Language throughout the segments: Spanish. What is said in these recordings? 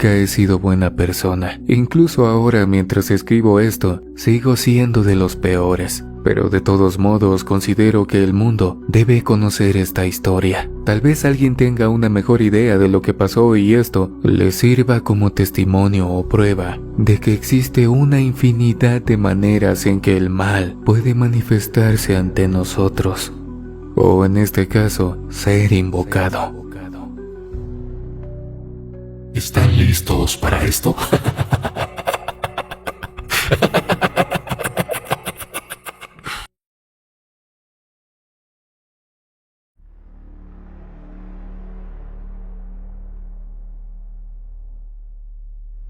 nunca he sido buena persona. Incluso ahora, mientras escribo esto, sigo siendo de los peores. Pero de todos modos considero que el mundo debe conocer esta historia. Tal vez alguien tenga una mejor idea de lo que pasó y esto le sirva como testimonio o prueba de que existe una infinidad de maneras en que el mal puede manifestarse ante nosotros. O en este caso, ser invocado. ¿Están listos para esto?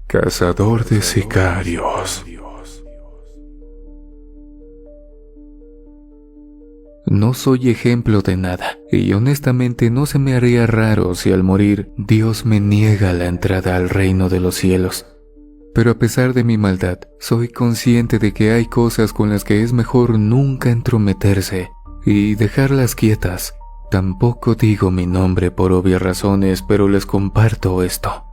Cazador de sicarios. No soy ejemplo de nada, y honestamente no se me haría raro si al morir Dios me niega la entrada al reino de los cielos. Pero a pesar de mi maldad, soy consciente de que hay cosas con las que es mejor nunca entrometerse y dejarlas quietas. Tampoco digo mi nombre por obvias razones, pero les comparto esto.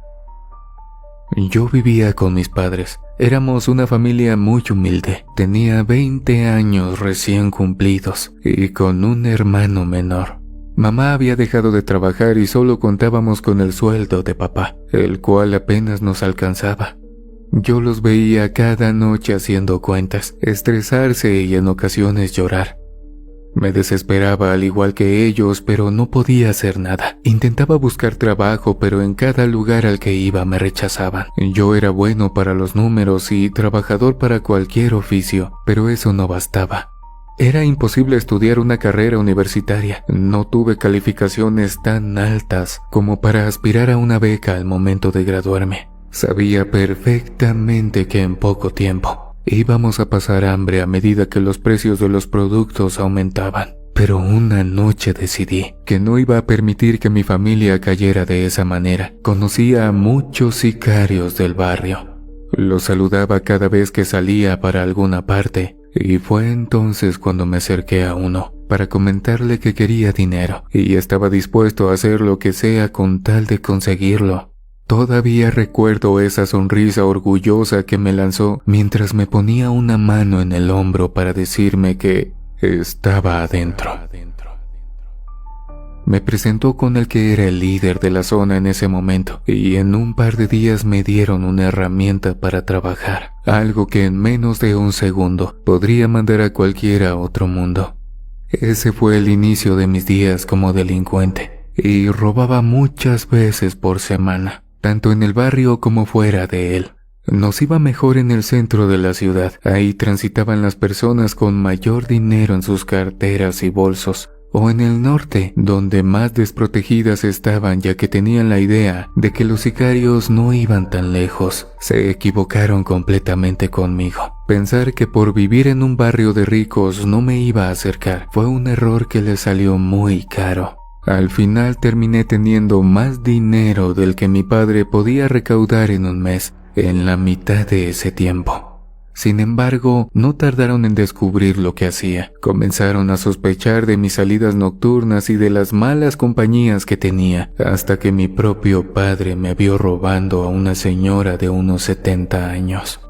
Yo vivía con mis padres. Éramos una familia muy humilde. Tenía 20 años recién cumplidos y con un hermano menor. Mamá había dejado de trabajar y solo contábamos con el sueldo de papá, el cual apenas nos alcanzaba. Yo los veía cada noche haciendo cuentas, estresarse y en ocasiones llorar. Me desesperaba al igual que ellos, pero no podía hacer nada. Intentaba buscar trabajo, pero en cada lugar al que iba me rechazaban. Yo era bueno para los números y trabajador para cualquier oficio, pero eso no bastaba. Era imposible estudiar una carrera universitaria. No tuve calificaciones tan altas como para aspirar a una beca al momento de graduarme. Sabía perfectamente que en poco tiempo íbamos a pasar hambre a medida que los precios de los productos aumentaban. Pero una noche decidí que no iba a permitir que mi familia cayera de esa manera. Conocía a muchos sicarios del barrio. Los saludaba cada vez que salía para alguna parte, y fue entonces cuando me acerqué a uno para comentarle que quería dinero y estaba dispuesto a hacer lo que sea con tal de conseguirlo. Todavía recuerdo esa sonrisa orgullosa que me lanzó mientras me ponía una mano en el hombro para decirme que estaba adentro. Me presentó con el que era el líder de la zona en ese momento y en un par de días me dieron una herramienta para trabajar, algo que en menos de un segundo podría mandar a cualquiera a otro mundo. Ese fue el inicio de mis días como delincuente y robaba muchas veces por semana. Tanto en el barrio como fuera de él. Nos iba mejor en el centro de la ciudad. Ahí transitaban las personas con mayor dinero en sus carteras y bolsos. O en el norte, donde más desprotegidas estaban ya que tenían la idea de que los sicarios no iban tan lejos. Se equivocaron completamente conmigo. Pensar que por vivir en un barrio de ricos no me iba a acercar fue un error que les salió muy caro. Al final terminé teniendo más dinero del que mi padre podía recaudar en un mes, en la mitad de ese tiempo. Sin embargo, no tardaron en descubrir lo que hacía. Comenzaron a sospechar de mis salidas nocturnas y de las malas compañías que tenía, hasta que mi propio padre me vio robando a una señora de unos 70 años.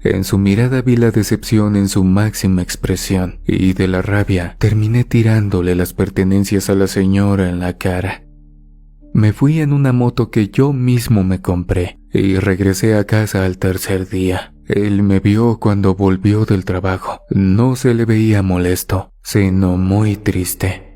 En su mirada vi la decepción en su máxima expresión, y de la rabia terminé tirándole las pertenencias a la señora en la cara. Me fui en una moto que yo mismo me compré, y regresé a casa al tercer día. Él me vio cuando volvió del trabajo. No se le veía molesto, sino muy triste.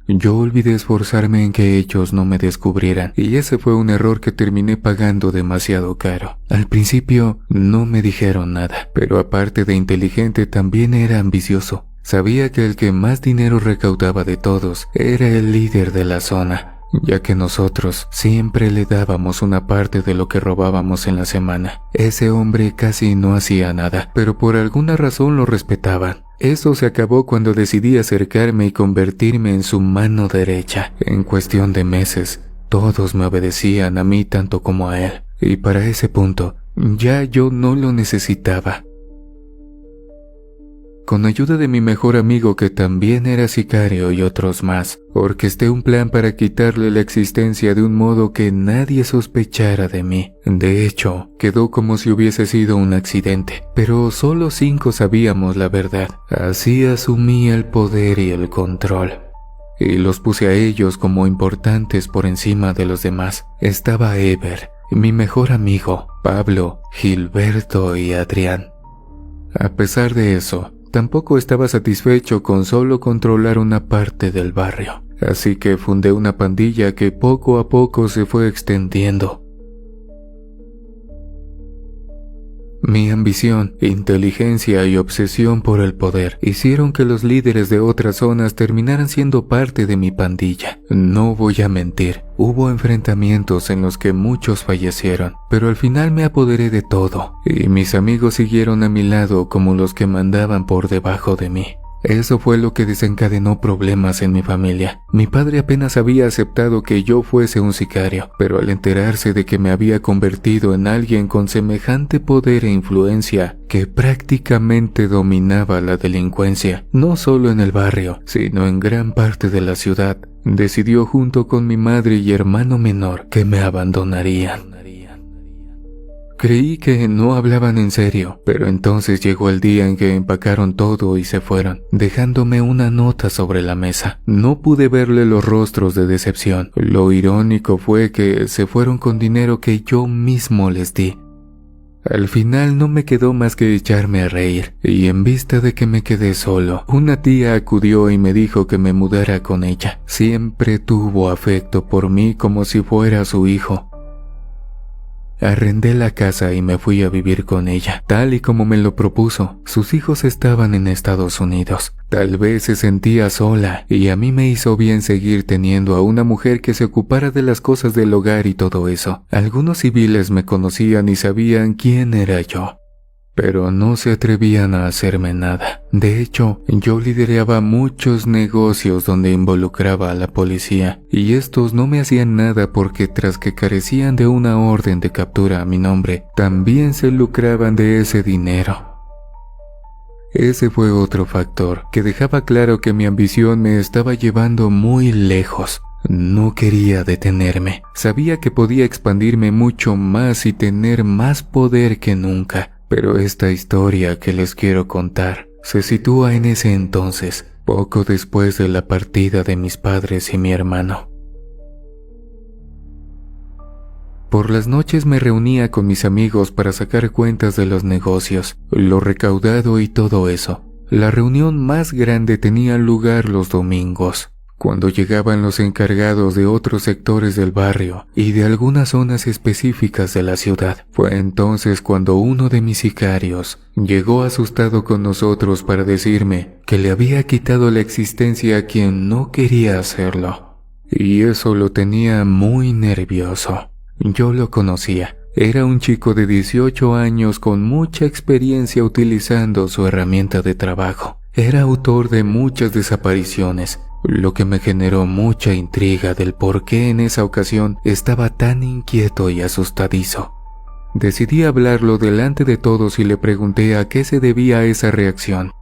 Yo olvidé esforzarme en que ellos no me descubrieran, y ese fue un error que terminé pagando demasiado caro. Al principio no me dijeron nada, pero aparte de inteligente también era ambicioso. Sabía que el que más dinero recaudaba de todos era el líder de la zona, ya que nosotros siempre le dábamos una parte de lo que robábamos en la semana. Ese hombre casi no hacía nada, pero por alguna razón lo respetaban. Eso se acabó cuando decidí acercarme y convertirme en su mano derecha. En cuestión de meses, todos me obedecían a mí tanto como a él, y para ese punto, ya yo no lo necesitaba. Con ayuda de mi mejor amigo, que también era sicario, y otros más, orquesté un plan para quitarle la existencia de un modo que nadie sospechara de mí. De hecho, quedó como si hubiese sido un accidente, pero solo 5 sabíamos la verdad. Así asumí el poder y el control, y los puse a ellos como importantes por encima de los demás. Estaba Ever, mi mejor amigo, Pablo, Gilberto y Adrián. A pesar de eso, tampoco estaba satisfecho con solo controlar una parte del barrio, así que fundé una pandilla que poco a poco se fue extendiendo. Mi ambición, inteligencia y obsesión por el poder hicieron que los líderes de otras zonas terminaran siendo parte de mi pandilla. No voy a mentir, hubo enfrentamientos en los que muchos fallecieron, pero al final me apoderé de todo, y mis amigos siguieron a mi lado como los que mandaban por debajo de mí. Eso fue lo que desencadenó problemas en mi familia. Mi padre apenas había aceptado que yo fuese un sicario, pero al enterarse de que me había convertido en alguien con semejante poder e influencia, que prácticamente dominaba la delincuencia, no solo en el barrio, sino en gran parte de la ciudad, decidió junto con mi madre y hermano menor que me abandonarían. Creí que no hablaban en serio, pero entonces llegó el día en que empacaron todo y se fueron, dejándome una nota sobre la mesa. No pude verle los rostros de decepción. Lo irónico fue que se fueron con dinero que yo mismo les di. Al final no me quedó más que echarme a reír, y en vista de que me quedé solo, una tía acudió y me dijo que me mudara con ella. Siempre tuvo afecto por mí como si fuera su hijo. Arrendé la casa y me fui a vivir con ella, tal y como me lo propuso. Sus hijos estaban en Estados Unidos. Tal vez se sentía sola, y a mí me hizo bien seguir teniendo a una mujer que se ocupara de las cosas del hogar y todo eso. Algunos civiles me conocían y sabían quién era yo, pero no se atrevían a hacerme nada. De hecho, yo lideraba muchos negocios donde involucraba a la policía, y estos no me hacían nada porque tras que carecían de una orden de captura a mi nombre, también se lucraban de ese dinero. Ese fue otro factor que dejaba claro que mi ambición me estaba llevando muy lejos. No quería detenerme. Sabía que podía expandirme mucho más y tener más poder que nunca. Pero esta historia que les quiero contar se sitúa en ese entonces, poco después de la partida de mis padres y mi hermano. Por las noches me reunía con mis amigos para sacar cuentas de los negocios, lo recaudado y todo eso. La reunión más grande tenía lugar los domingos, cuando llegaban los encargados de otros sectores del barrio y de algunas zonas específicas de la ciudad. Fue entonces cuando uno de mis sicarios llegó asustado con nosotros para decirme que le había quitado la existencia a quien no quería hacerlo. Y eso lo tenía muy nervioso. Yo lo conocía. Era un chico de 18 años con mucha experiencia utilizando su herramienta de trabajo. Era autor de muchas desapariciones, lo que me generó mucha intriga del por qué en esa ocasión estaba tan inquieto y asustadizo. Decidí hablarlo delante de todos y le pregunté a qué se debía esa reacción.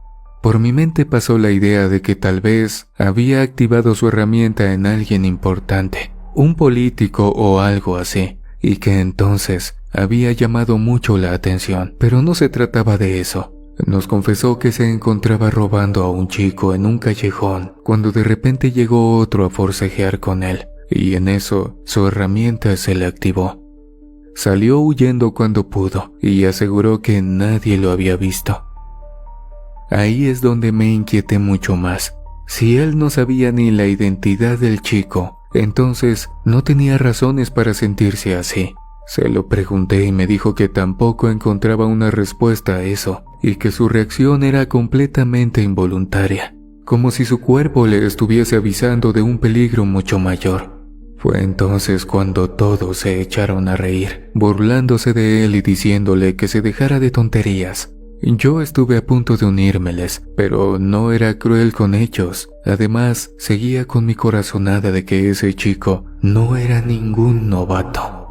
Por mi mente pasó la idea de que tal vez había activado su herramienta en alguien importante, un político o algo así, y que entonces había llamado mucho la atención, pero no se trataba de eso. Nos confesó que se encontraba robando a un chico en un callejón, cuando de repente llegó otro a forcejear con él, y en eso su herramienta se le activó. Salió huyendo cuando pudo, y aseguró que nadie lo había visto. Ahí es donde me inquieté mucho más. Si él no sabía ni la identidad del chico, entonces no tenía razones para sentirse así. Se lo pregunté y me dijo que tampoco encontraba una respuesta a eso, y que su reacción era completamente involuntaria, como si su cuerpo le estuviese avisando de un peligro mucho mayor. Fue entonces cuando todos se echaron a reír, burlándose de él y diciéndole que se dejara de tonterías. Yo estuve a punto de unírmeles, pero no era cruel con ellos. Además, seguía con mi corazonada de que ese chico no era ningún novato,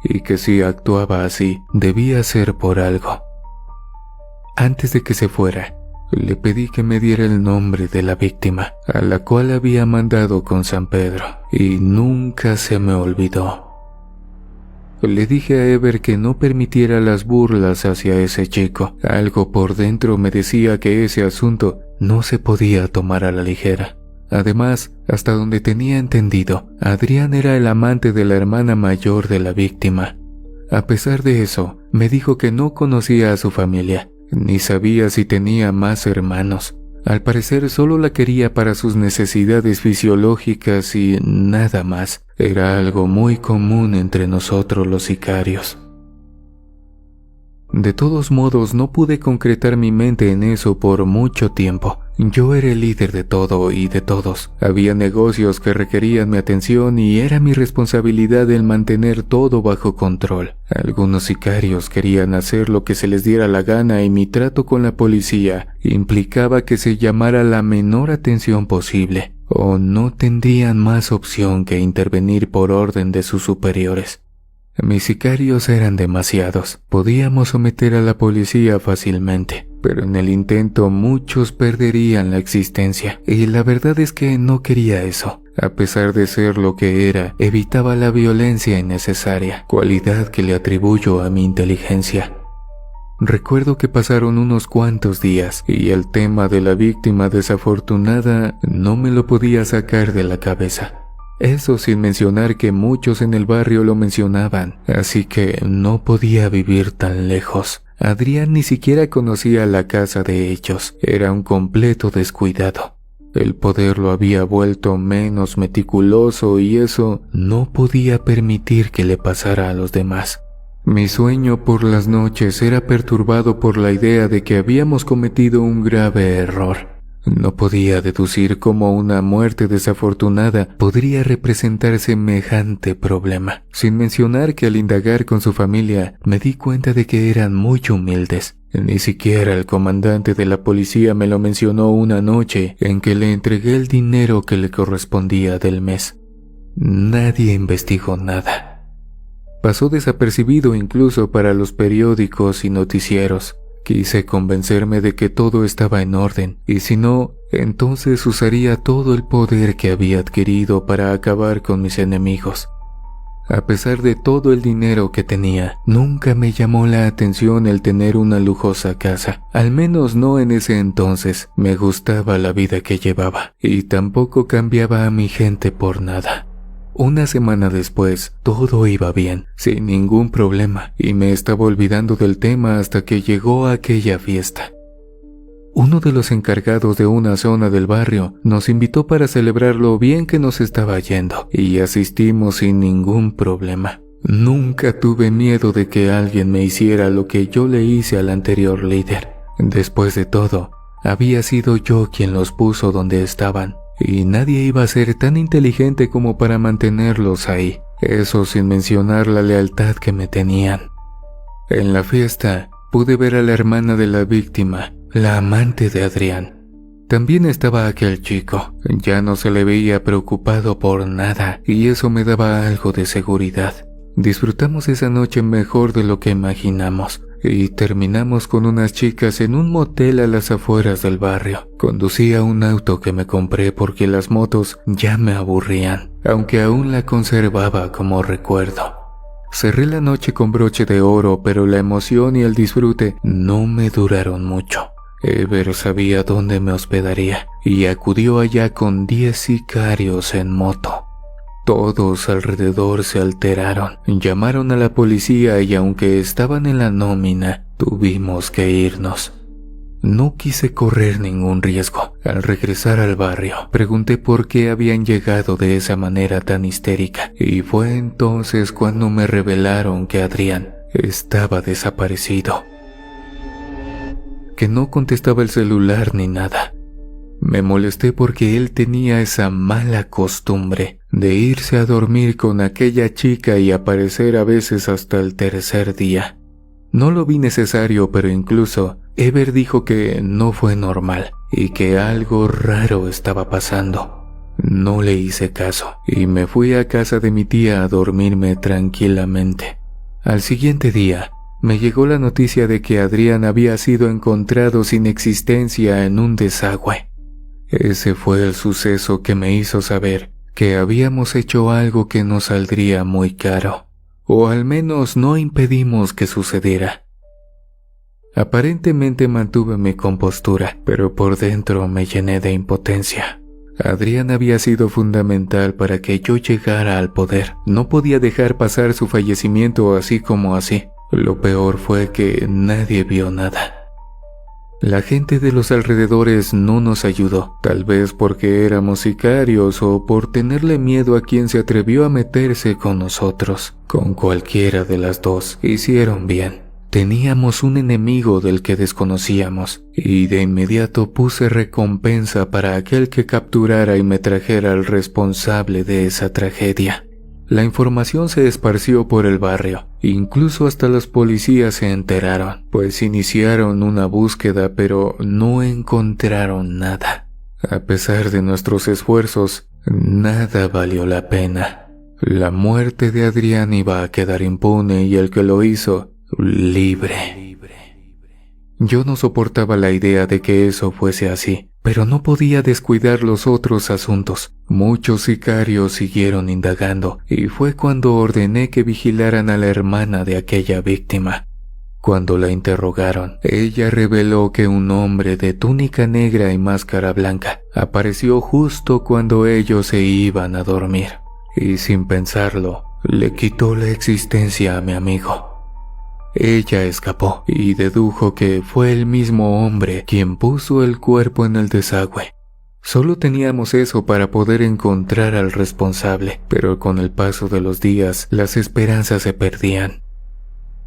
y que si actuaba así, debía ser por algo. Antes de que se fuera, le pedí que me diera el nombre de la víctima, a la cual había mandado con San Pedro, y nunca se me olvidó. Le dije a Ever que no permitiera las burlas hacia ese chico. Algo por dentro me decía que ese asunto no se podía tomar a la ligera. Además, hasta donde tenía entendido, Adrián era el amante de la hermana mayor de la víctima. A pesar de eso, me dijo que no conocía a su familia, ni sabía si tenía más hermanos. Al parecer solo la quería para sus necesidades fisiológicas y nada más. Era algo muy común entre nosotros los sicarios. De todos modos, no pude concretar mi mente en eso por mucho tiempo. Yo era el líder de todo y de todos. Había negocios que requerían mi atención y era mi responsabilidad el mantener todo bajo control. Algunos sicarios querían hacer lo que se les diera la gana y mi trato con la policía implicaba que se llamara la menor atención posible, o no tendrían más opción que intervenir por orden de sus superiores. Mis sicarios eran demasiados. Podíamos someter a la policía fácilmente, pero en el intento muchos perderían la existencia, y la verdad es que no quería eso. A pesar de ser lo que era, evitaba la violencia innecesaria, cualidad que le atribuyo a mi inteligencia. Recuerdo que pasaron unos cuantos días y el tema de la víctima desafortunada no me lo podía sacar de la cabeza. Eso sin mencionar que muchos en el barrio lo mencionaban, así que no podía vivir tan lejos. Adrián ni siquiera conocía la casa de ellos, era un completo descuidado. El poder lo había vuelto menos meticuloso y eso no podía permitir que le pasara a los demás. Mi sueño por las noches era perturbado por la idea de que habíamos cometido un grave error. No podía deducir cómo una muerte desafortunada podría representar semejante problema, sin mencionar que al indagar con su familia me di cuenta de que eran muy humildes. Ni siquiera el comandante de la policía me lo mencionó una noche en que le entregué el dinero que le correspondía del mes. Nadie investigó nada. Pasó desapercibido incluso para los periódicos y noticieros. Quise convencerme de que todo estaba en orden, y si no, entonces usaría todo el poder que había adquirido para acabar con mis enemigos. A pesar de todo el dinero que tenía, nunca me llamó la atención el tener una lujosa casa. Al menos no en ese entonces. Me gustaba la vida que llevaba, y tampoco cambiaba a mi gente por nada. Una semana después, todo iba bien, sin ningún problema, y me estaba olvidando del tema hasta que llegó aquella fiesta. Uno de los encargados de una zona del barrio nos invitó para celebrar lo bien que nos estaba yendo, y asistimos sin ningún problema. Nunca tuve miedo de que alguien me hiciera lo que yo le hice al anterior líder. Después de todo, había sido yo quien los puso donde estaban. Y nadie iba a ser tan inteligente como para mantenerlos ahí, eso sin mencionar la lealtad que me tenían. En la fiesta pude ver a la hermana de la víctima, la amante de Adrián. También estaba aquel chico, ya no se le veía preocupado por nada y eso me daba algo de seguridad. Disfrutamos esa noche mejor de lo que imaginamos. Y terminamos con unas chicas en un motel a las afueras del barrio. Conducía un auto que me compré porque las motos ya me aburrían, aunque aún la conservaba como recuerdo. Cerré la noche con broche de oro, pero la emoción y el disfrute no me duraron mucho. Ever sabía dónde me hospedaría y acudió allá con 10 sicarios en moto. Todos alrededor se alteraron, llamaron a la policía y aunque estaban en la nómina, tuvimos que irnos. No quise correr ningún riesgo. Al regresar al barrio, pregunté por qué habían llegado de esa manera tan histérica, y fue entonces cuando me revelaron que Adrián estaba desaparecido. Que no contestaba el celular ni nada. Me molesté porque él tenía esa mala costumbre de irse a dormir con aquella chica y aparecer a veces hasta el tercer día. No lo vi necesario, pero incluso Ever dijo que no fue normal y que algo raro estaba pasando. No le hice caso y me fui a casa de mi tía a dormirme tranquilamente. Al siguiente día, me llegó la noticia de que Adrián había sido encontrado sin existencia en un desagüe. Ese fue el suceso que me hizo saber que habíamos hecho algo que nos saldría muy caro, o al menos no impedimos que sucediera. Aparentemente mantuve mi compostura, pero por dentro me llené de impotencia. Adrián había sido fundamental para que yo llegara al poder. No podía dejar pasar su fallecimiento así como así. Lo peor fue que nadie vio nada. La gente de los alrededores no nos ayudó, tal vez porque éramos sicarios o por tenerle miedo a quien se atrevió a meterse con nosotros. Con cualquiera de las dos, hicieron bien. Teníamos un enemigo del que desconocíamos, y de inmediato puse recompensa para aquel que capturara y me trajera al responsable de esa tragedia. La información se esparció por el barrio, incluso hasta los policías se enteraron, pues iniciaron una búsqueda pero no encontraron nada. A pesar de nuestros esfuerzos, nada valió la pena. La muerte de Adrián iba a quedar impune y el que lo hizo, libre. Yo no soportaba la idea de que eso fuese así, pero no podía descuidar los otros asuntos. Muchos sicarios siguieron indagando, y fue cuando ordené que vigilaran a la hermana de aquella víctima. Cuando la interrogaron, ella reveló que un hombre de túnica negra y máscara blanca apareció justo cuando ellos se iban a dormir, y sin pensarlo, le quitó la existencia a mi amigo. Ella escapó y dedujo que fue el mismo hombre quien puso el cuerpo en el desagüe. Solo teníamos eso para poder encontrar al responsable, pero con el paso de los días las esperanzas se perdían.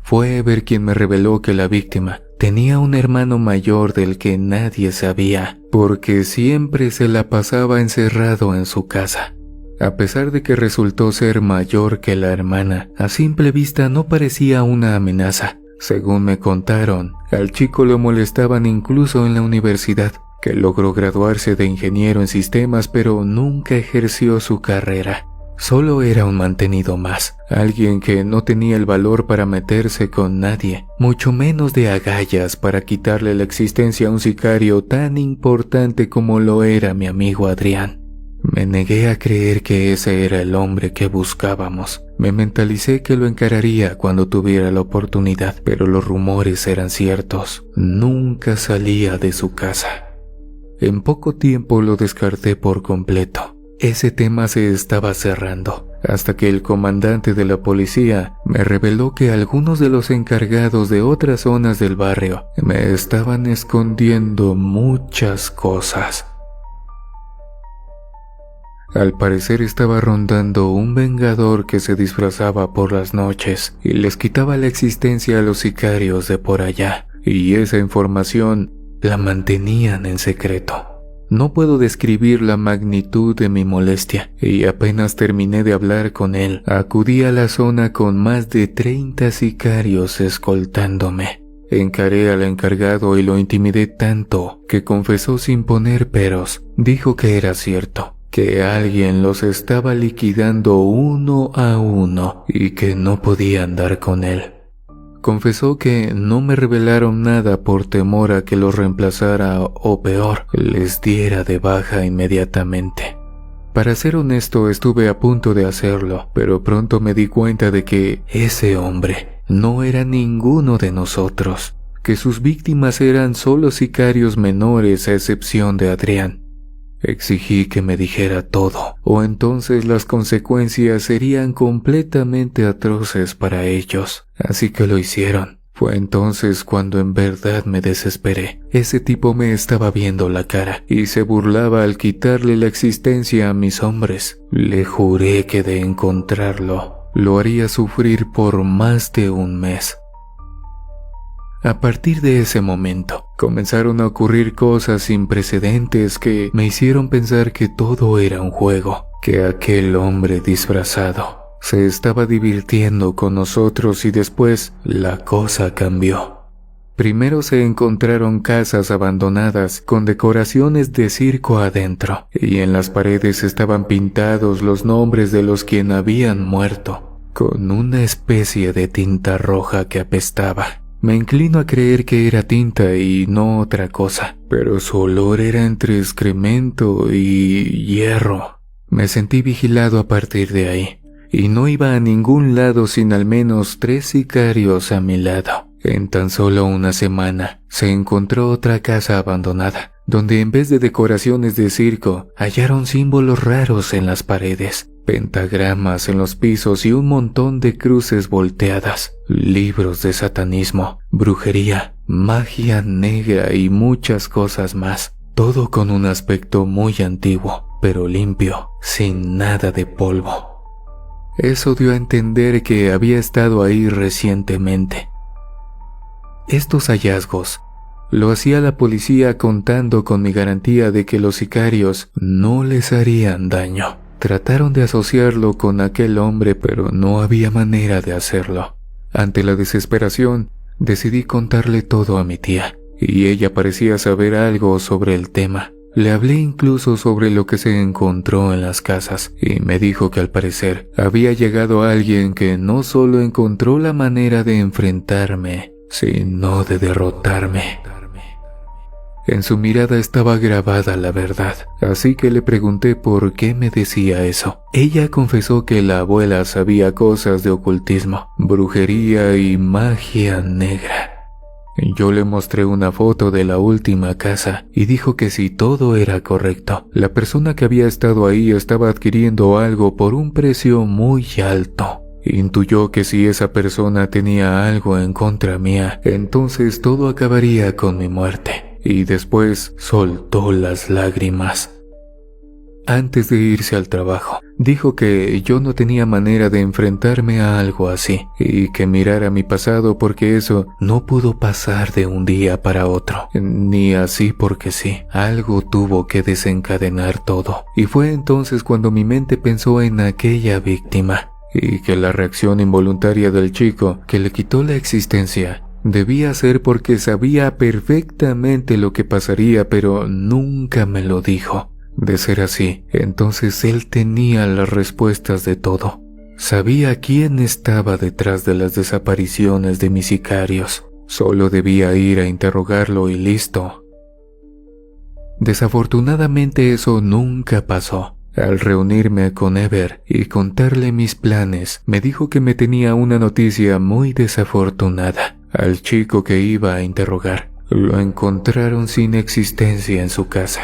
Fue Ever quien me reveló que la víctima tenía un hermano mayor del que nadie sabía, porque siempre se la pasaba encerrado en su casa. A pesar de que resultó ser mayor que la hermana, a simple vista no parecía una amenaza. Según me contaron, al chico lo molestaban incluso en la universidad, que logró graduarse de ingeniero en sistemas pero nunca ejerció su carrera. Solo era un mantenido más, alguien que no tenía el valor para meterse con nadie, mucho menos de agallas para quitarle la existencia a un sicario tan importante como lo era mi amigo Adrián. Me negué a creer que ese era el hombre que buscábamos. Me mentalicé que lo encararía cuando tuviera la oportunidad, pero los rumores eran ciertos. Nunca salía de su casa. En poco tiempo lo descarté por completo. Ese tema se estaba cerrando, hasta que el comandante de la policía me reveló que algunos de los encargados de otras zonas del barrio me estaban escondiendo muchas cosas. Al parecer estaba rondando un vengador que se disfrazaba por las noches y les quitaba la existencia a los sicarios de por allá, y esa información la mantenían en secreto. No puedo describir la magnitud de mi molestia, y apenas terminé de hablar con él, acudí a la zona con más de 30 sicarios escoltándome. Encaré al encargado y lo intimidé tanto que confesó sin poner peros. Dijo que era cierto, que alguien los estaba liquidando uno a uno y que no podía andar con él. Confesó que no me revelaron nada por temor a que los reemplazara o peor, les diera de baja inmediatamente. Para ser honesto, estuve a punto de hacerlo, pero pronto me di cuenta de que ese hombre no era ninguno de nosotros, que sus víctimas eran solo sicarios menores a excepción de Adrián. Exigí que me dijera todo, o entonces las consecuencias serían completamente atroces para ellos. Así que lo hicieron. Fue entonces cuando en verdad me desesperé. Ese tipo me estaba viendo la cara y se burlaba al quitarle la existencia a mis hombres. Le juré que de encontrarlo, lo haría sufrir por más de un mes. A partir de ese momento, comenzaron a ocurrir cosas sin precedentes que me hicieron pensar que todo era un juego, que aquel hombre disfrazado se estaba divirtiendo con nosotros y después la cosa cambió. Primero se encontraron casas abandonadas con decoraciones de circo adentro y en las paredes estaban pintados los nombres de los quien habían muerto. con una especie de tinta roja que apestaba. Me inclino a creer que era tinta y no otra cosa, pero su olor era entre excremento y hierro. Me sentí vigilado a partir de ahí, y no iba a ningún lado sin al menos 3 sicarios a mi lado. En tan solo una semana, se encontró otra casa abandonada, donde en vez de decoraciones de circo, hallaron símbolos raros en las paredes, pentagramas en los pisos y un montón de cruces volteadas, libros de satanismo, brujería, magia negra y muchas cosas más. Todo con un aspecto muy antiguo, pero limpio, sin nada de polvo. Eso dio a entender que había estado ahí recientemente. Estos hallazgos lo hacía la policía contando con mi garantía de que los sicarios no les harían daño. Trataron de asociarlo con aquel hombre, pero no había manera de hacerlo. Ante la desesperación, decidí contarle todo a mi tía, y ella parecía saber algo sobre el tema. Le hablé incluso sobre lo que se encontró en las casas, y me dijo que al parecer había llegado alguien que no solo encontró la manera de enfrentarme, sino de derrotarme. En su mirada estaba grabada la verdad, así que le pregunté por qué me decía eso. Ella confesó que la abuela sabía cosas de ocultismo, brujería y magia negra. Yo le mostré una foto de la última casa y dijo que si todo era correcto, la persona que había estado ahí estaba adquiriendo algo por un precio muy alto. Intuyó que si esa persona tenía algo en contra mía, entonces todo acabaría con mi muerte. Y después soltó las lágrimas. Antes de irse al trabajo, dijo que yo no tenía manera de enfrentarme a algo así, y que mirara mi pasado porque eso no pudo pasar de un día para otro, ni así porque sí. Algo tuvo que desencadenar todo, y fue entonces cuando mi mente pensó en aquella víctima, y que la reacción involuntaria del chico que le quitó la existencia debía ser porque sabía perfectamente lo que pasaría, pero nunca me lo dijo. De ser así, entonces él tenía las respuestas de todo. Sabía quién estaba detrás de las desapariciones de mis sicarios. Solo debía ir a interrogarlo y listo. Desafortunadamente eso nunca pasó. Al reunirme con Ever y contarle mis planes, me dijo que me tenía una noticia muy desafortunada. Al chico que iba a interrogar, lo encontraron sin existencia en su casa.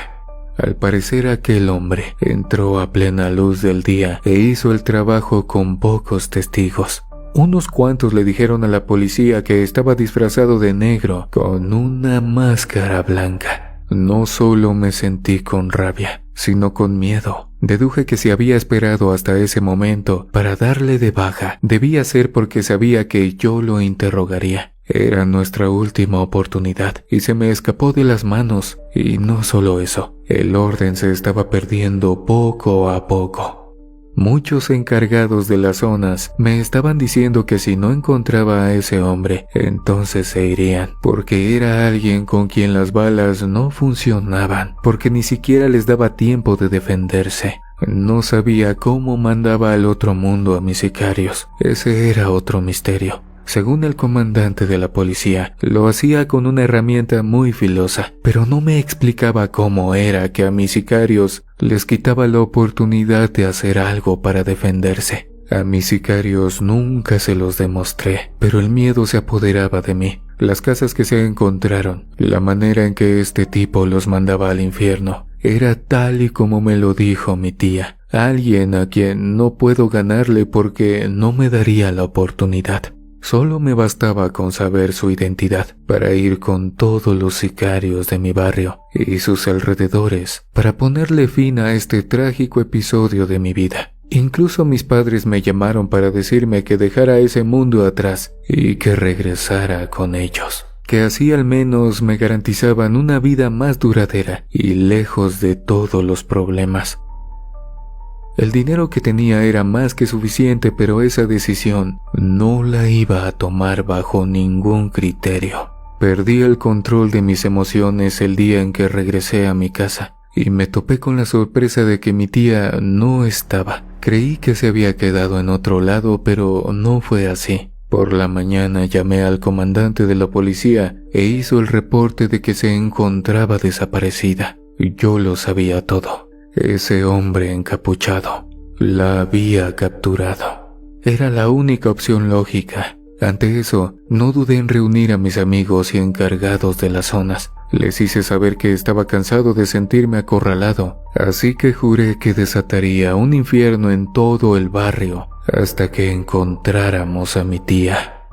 Al parecer aquel hombre entró a plena luz del día e hizo el trabajo con pocos testigos. Unos cuantos le dijeron a la policía que estaba disfrazado de negro con una máscara blanca. No solo me sentí con rabia, sino con miedo. Deduje que si había esperado hasta ese momento para darle de baja, debía ser porque sabía que yo lo interrogaría. Era nuestra última oportunidad y se me escapó de las manos. Y no solo eso, el orden se estaba perdiendo poco a poco. Muchos encargados de las zonas me estaban diciendo que si no encontraba a ese hombre, entonces se irían, porque era alguien con quien las balas no funcionaban, porque ni siquiera les daba tiempo de defenderse. No sabía cómo mandaba al otro mundo a mis sicarios. Ese era otro misterio. Según el comandante de la policía, lo hacía con una herramienta muy filosa, pero no me explicaba cómo era que a mis sicarios les quitaba la oportunidad de hacer algo para defenderse. A mis sicarios nunca se los demostré, pero el miedo se apoderaba de mí. Las casas que se encontraron, la manera en que este tipo los mandaba al infierno, era tal y como me lo dijo mi tía. Alguien a quien no puedo ganarle porque no me daría la oportunidad. Solo me bastaba con saber su identidad para ir con todos los sicarios de mi barrio y sus alrededores para ponerle fin a este trágico episodio de mi vida. Incluso mis padres me llamaron para decirme que dejara ese mundo atrás y que regresara con ellos, que así al menos me garantizaban una vida más duradera y lejos de todos los problemas. El dinero que tenía era más que suficiente, pero esa decisión no la iba a tomar bajo ningún criterio. Perdí el control de mis emociones el día en que regresé a mi casa y me topé con la sorpresa de que mi tía no estaba. Creí que se había quedado en otro lado, pero no fue así. Por la mañana llamé al comandante de la policía e hizo el reporte de que se encontraba desaparecida. Yo lo sabía todo. Ese hombre encapuchado la había capturado. Era la única opción lógica. Ante eso, no dudé en reunir a mis amigos y encargados de las zonas. Les hice saber que estaba cansado de sentirme acorralado, así que juré que desataría un infierno en todo el barrio hasta que encontráramos a mi tía.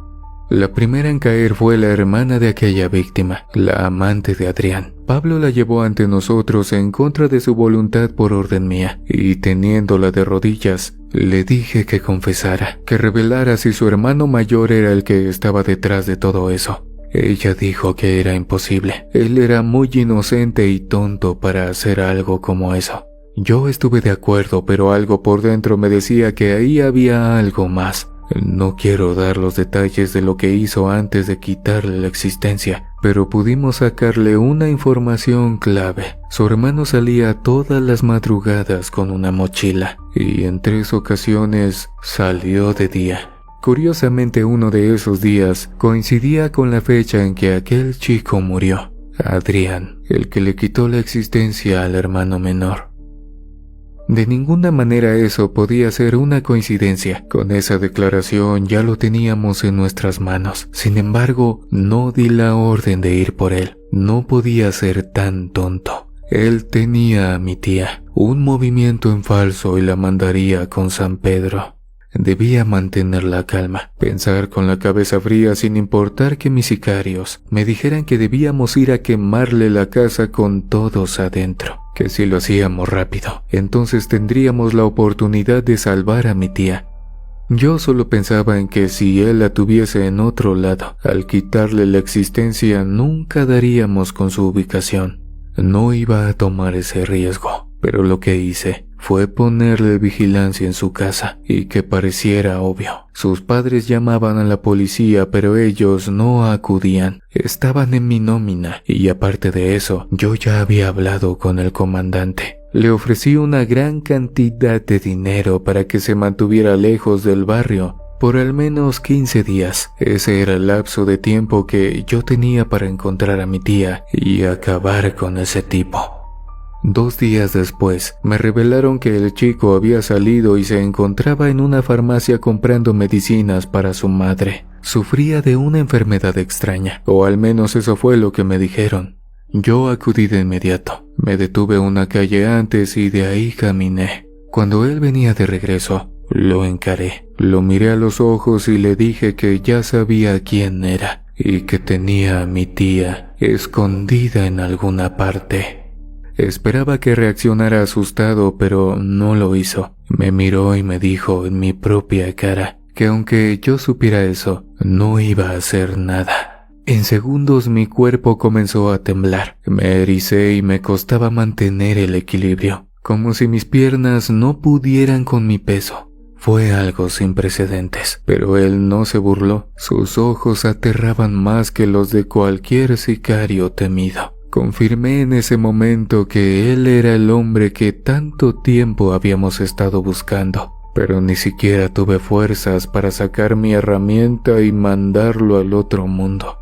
La primera en caer fue la hermana de aquella víctima, la amante de Adrián. Pablo la llevó ante nosotros en contra de su voluntad por orden mía, y teniéndola de rodillas, le dije que confesara, que revelara si su hermano mayor era el que estaba detrás de todo eso. Ella dijo que era imposible. Él era muy inocente y tonto para hacer algo como eso. Yo estuve de acuerdo, pero algo por dentro me decía que ahí había algo más. No quiero dar los detalles de lo que hizo antes de quitarle la existencia, pero pudimos sacarle una información clave. Su hermano salía todas las madrugadas con una mochila, y en 3 ocasiones salió de día. Curiosamente, uno de esos días coincidía con la fecha en que aquel chico murió, Adrián, el que le quitó la existencia al hermano menor. De ninguna manera eso podía ser una coincidencia. Con esa declaración ya lo teníamos en nuestras manos. Sin embargo, no di la orden de ir por él. No podía ser tan tonto. Él tenía a mi tía. Un movimiento en falso y la mandaría con San Pedro. Debía mantener la calma, pensar con la cabeza fría sin importar que mis sicarios me dijeran que debíamos ir a quemarle la casa con todos adentro, que si lo hacíamos rápido, entonces tendríamos la oportunidad de salvar a mi tía. Yo solo pensaba en que si él la tuviese en otro lado, al quitarle la existencia nunca daríamos con su ubicación. No iba a tomar ese riesgo, pero lo que hice fue ponerle vigilancia en su casa y que pareciera obvio. Sus padres llamaban a la policía, pero ellos no acudían. Estaban en mi nómina y aparte de eso, yo ya había hablado con el comandante. Le ofrecí una gran cantidad de dinero para que se mantuviera lejos del barrio por al menos 15 días. Ese era el lapso de tiempo que yo tenía para encontrar a mi tía y acabar con ese tipo. 2 días después, me revelaron que el chico había salido y se encontraba en una farmacia comprando medicinas para su madre. Sufría de una enfermedad extraña, o al menos eso fue lo que me dijeron. Yo acudí de inmediato. Me detuve una calle antes y de ahí caminé. Cuando él venía de regreso, lo encaré. Lo miré a los ojos y le dije que ya sabía quién era y que tenía a mi tía escondida en alguna parte. Esperaba que reaccionara asustado, pero no lo hizo. Me miró y me dijo en mi propia cara que aunque yo supiera eso, no iba a hacer nada. En segundos mi cuerpo comenzó a temblar. Me ericé y me costaba mantener el equilibrio, como si mis piernas no pudieran con mi peso. Fue algo sin precedentes, pero él no se burló. Sus ojos aterraban más que los de cualquier sicario temido. Confirmé en ese momento que él era el hombre que tanto tiempo habíamos estado buscando, pero ni siquiera tuve fuerzas para sacar mi herramienta y mandarlo al otro mundo.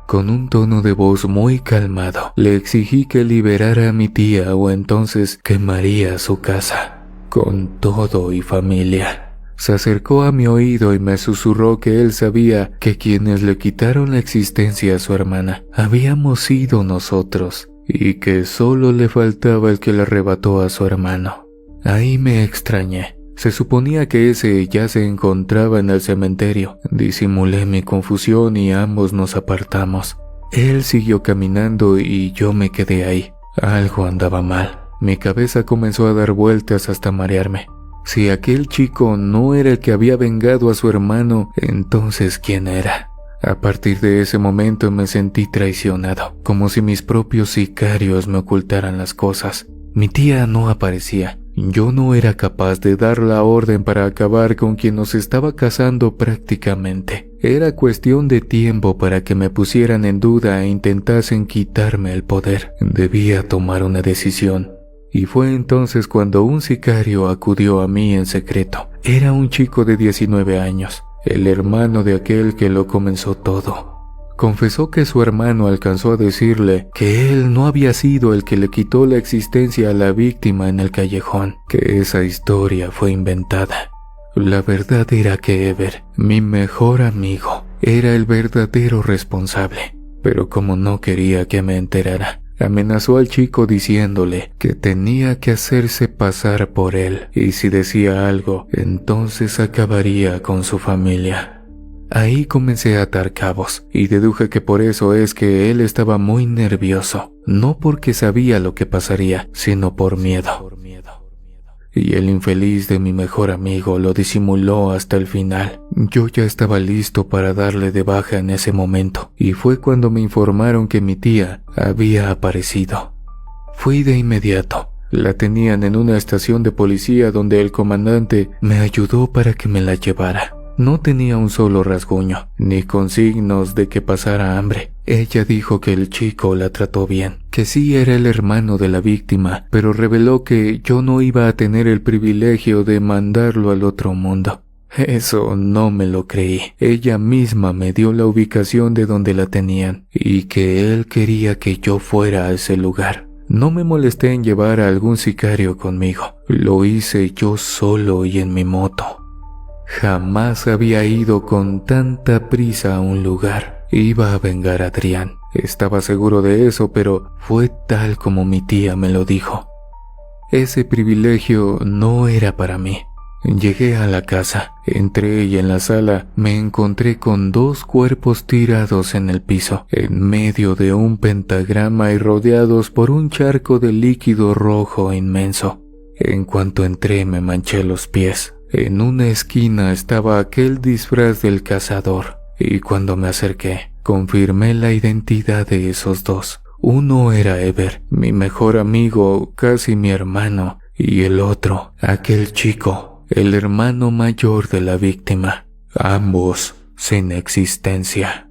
Con un tono de voz muy calmado, le exigí que liberara a mi tía o entonces quemaría su casa, con todo y familia. Se acercó a mi oído y me susurró que él sabía que quienes le quitaron la existencia a su hermana habíamos sido nosotros y que solo le faltaba el que le arrebató a su hermano. Ahí me extrañé. Se suponía que ese ya se encontraba en el cementerio. Disimulé mi confusión y ambos nos apartamos. Él siguió caminando y yo me quedé ahí. Algo andaba mal. Mi cabeza comenzó a dar vueltas hasta marearme. Si aquel chico no era el que había vengado a su hermano, entonces ¿quién era? A partir de ese momento me sentí traicionado, como si mis propios sicarios me ocultaran las cosas. Mi tía no aparecía. Yo no era capaz de dar la orden para acabar con quien nos estaba cazando prácticamente. Era cuestión de tiempo para que me pusieran en duda e intentasen quitarme el poder. Debía tomar una decisión. y fue entonces cuando un sicario acudió a mí en secreto. Era un chico de 19 años, el hermano de aquel que lo comenzó todo. Confesó que su hermano alcanzó a decirle que él no había sido el que le quitó la existencia a la víctima en el callejón, que esa historia fue inventada. La verdad era que Ever, mi mejor amigo, era el verdadero responsable, pero como no quería que me enterara, amenazó al chico diciéndole que tenía que hacerse pasar por él y si decía algo, entonces acabaría con su familia. Ahí comencé a atar cabos y deduje que por eso es que él estaba muy nervioso, no porque sabía lo que pasaría, sino por miedo. Y el infeliz de mi mejor amigo lo disimuló hasta el final. Yo ya estaba listo para darle de baja en ese momento, y fue cuando me informaron que mi tía había aparecido. Fui de inmediato. La tenían en una estación de policía donde el comandante me ayudó para que me la llevara. No tenía un solo rasguño, ni con signos de que pasara hambre. Ella dijo que el chico la trató bien, que sí era el hermano de la víctima, pero reveló que yo no iba a tener el privilegio de mandarlo al otro mundo. Eso no me lo creí. Ella misma me dio la ubicación de donde la tenían, y que él quería que yo fuera a ese lugar. No me molesté en llevar a algún sicario conmigo. Lo hice yo solo y en mi moto. Jamás había ido con tanta prisa a un lugar. Iba a vengar a Adrián. Estaba seguro de eso, pero fue tal como mi tía me lo dijo. Ese privilegio no era para mí. Llegué a la casa, entré y en la sala me encontré con 2 cuerpos tirados en el piso, en medio de un pentagrama y rodeados por un charco de líquido rojo inmenso. En cuanto entré me manché los pies. En una esquina estaba aquel disfraz del cazador, y cuando me acerqué, confirmé la identidad de esos 2. Uno era Ever, mi mejor amigo, casi mi hermano, y el otro, aquel chico, el hermano mayor de la víctima, ambos sin existencia.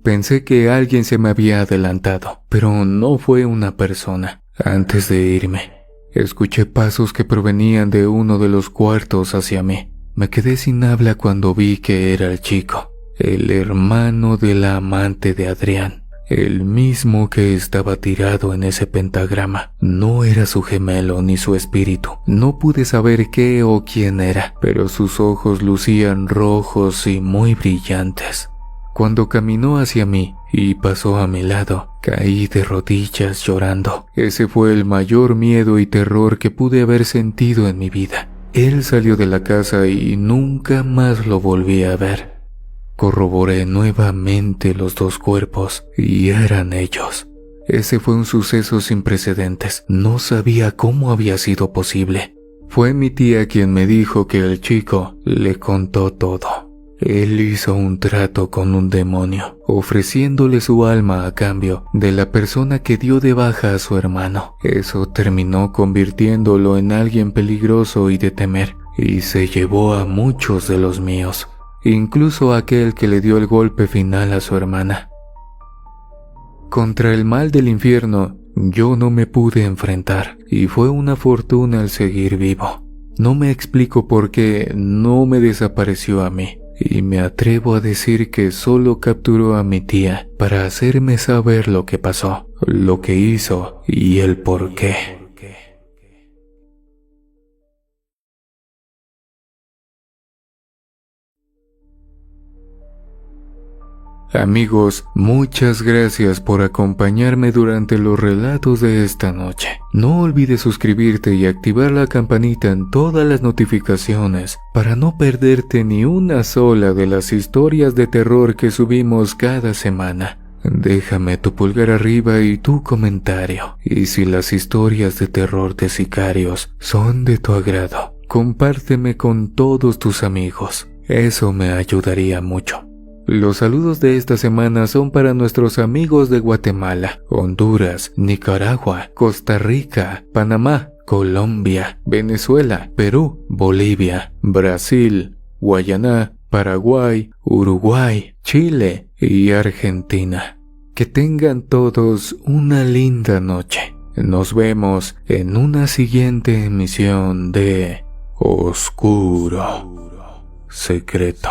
Pensé que alguien se me había adelantado, pero no fue una persona. Antes de irme, escuché pasos que provenían de uno de los cuartos hacia mí. Me quedé sin habla cuando vi que era el chico, el hermano de la amante de Adrián, el mismo que estaba tirado en ese pentagrama. No era su gemelo ni su espíritu. No pude saber qué o quién era, pero sus ojos lucían rojos y muy brillantes. Cuando caminó hacia mí y pasó a mi lado, caí de rodillas llorando. Ese fue el mayor miedo y terror que pude haber sentido en mi vida. Él salió de la casa y nunca más lo volví a ver. Corroboré nuevamente los 2 cuerpos y eran ellos. Ese fue un suceso sin precedentes. No sabía cómo había sido posible. Fue mi tía quien me dijo que el chico le contó todo. Él hizo un trato con un demonio, ofreciéndole su alma a cambio de la persona que dio de baja a su hermano. Eso terminó convirtiéndolo en alguien peligroso y de temer, y se llevó a muchos de los míos, incluso aquel que le dio el golpe final a su hermana. Contra el mal del infierno, yo no me pude enfrentar, y fue una fortuna el seguir vivo. No me explico por qué no me desapareció a mí. Y me atrevo a decir que solo capturó a mi tía para hacerme saber lo que pasó, lo que hizo y el por qué. Amigos, muchas gracias por acompañarme durante los relatos de esta noche. No olvides suscribirte y activar la campanita en todas las notificaciones para no perderte ni una sola de las historias de terror que subimos cada semana. Déjame tu pulgar arriba y tu comentario. Y si las historias de terror de sicarios son de tu agrado, compárteme con todos tus amigos. Eso me ayudaría mucho. Los saludos de esta semana son para nuestros amigos de Guatemala, Honduras, Nicaragua, Costa Rica, Panamá, Colombia, Venezuela, Perú, Bolivia, Brasil, Guayana, Paraguay, Uruguay, Chile y Argentina. Que tengan todos una linda noche. Nos vemos en una siguiente emisión de Oscuro Secreto.